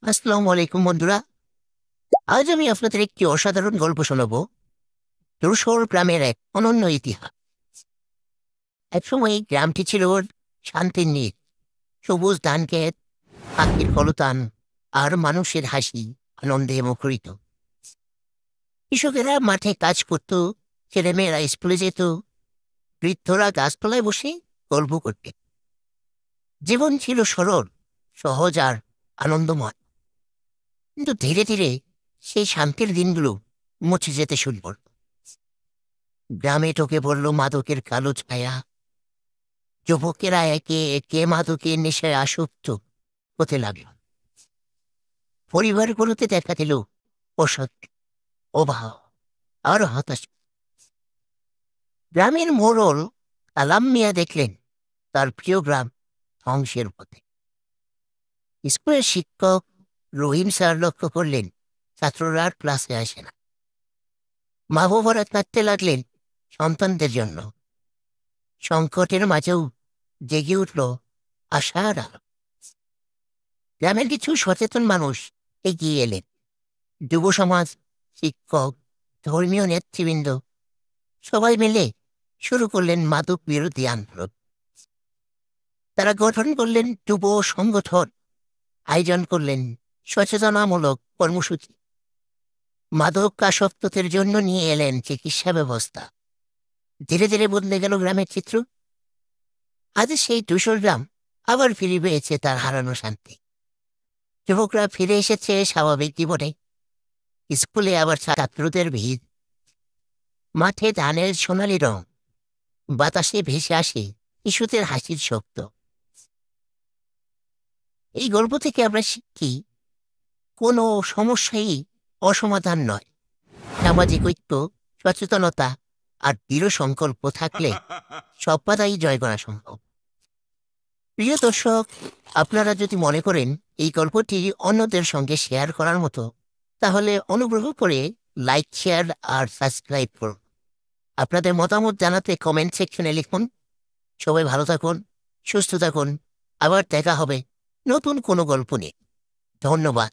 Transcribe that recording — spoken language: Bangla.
আসসালামু আলাইকুম বন্ধুরা। আজ আমি আপনাদের একটি অসাধারণ গল্প শোনাবো। ধূসর গ্রামের এক অনন্য ইতিহাস। একসময় এই গ্রামটি ছিল শান্তির নীড়। সবুজ ধান ক্ষেত, পাখির কলতান আর মানুষের হাসি আনন্দে মুখরিত। কৃষকেরা মাঠে কাজ করত, ছেলেমেয়েরা স্কুলে যেত, বৃদ্ধরা গাছতলায় বসে গল্প করতে। জীবন ছিল সরল, সহজ আর আনন্দময়। কিন্তু ধীরে ধীরে সেই শান্তির দিনগুলো মুছে যেতে শুরু করল। গ্রামে ঢুকে পড়ল মাদকের কালো ছায়া। যুবকেরা একে একে মাদকের নেশায় আসক্ত হতে লাগল। পরিবারগুলোতে দেখা দিল অশান্তি, অভাব আর হতাশা। গ্রামের মোড়ল কালাম মিয়া দেখলেন তার প্রিয় গ্রাম ধ্বংসের পথে। স্কুলের শিক্ষক রহিম স্যার লক্ষ্য করলেন ছাত্ররা আর ক্লাসে আসে না। মা বাবারা কাঁদতে লাগলেন সন্তানদের জন্য। সংকটের মাঝেও জেগে উঠল আশার আলো। গ্রামের কিছু সচেতন মানুষ এগিয়ে এলেন। যুব সমাজ, শিক্ষক, ধর্মীয় নেতৃবৃন্দ সবাই মিলে শুরু করলেন মাদক বিরোধী আন্দোলন। তারা গঠন করলেন যুব সংগঠন, আয়োজন করলেন সচেতনামূলক কর্মসূচি, মাদক আসক্তদের জন্য নিয়ে এলেন চিকিৎসা ব্যবস্থা। ধীরে ধীরে বদলে গেল গ্রামের চিত্র। আজ সেই ধূসর গ্রাম আবার ফিরে পেয়েছে তার হারানো শান্তি। যুবকরা ফিরে এসেছে স্বাভাবিক জীবনে। স্কুলে আবার ছাত্রদের ভিড়, মাঠে ধানের সোনালি রং, বাতাসে ভেসে আসে শিশুদের হাসির শব্দ। এই গল্প থেকে আমরা শিখি, কোনো সমস্যাই অসমাধান নয়। সামাজিক ঐক্য, সচেতনতা আর দৃঢ় সংকল্প থাকলে সব বাধাই জয় করা সম্ভব। প্রিয় দর্শক, আপনারা যদি মনে করেন এই গল্পটি অন্যদের সঙ্গে শেয়ার করার মতো, তাহলে অনুগ্রহ করে লাইক, শেয়ার আর সাবস্ক্রাইব করুন। আপনাদের মতামত জানাতে কমেন্ট সেকশনে লিখুন। সবাই ভালো থাকুন, সুস্থ থাকুন। আবার দেখা হবে নতুন কোনো গল্প নিয়ে। ধন্যবাদ।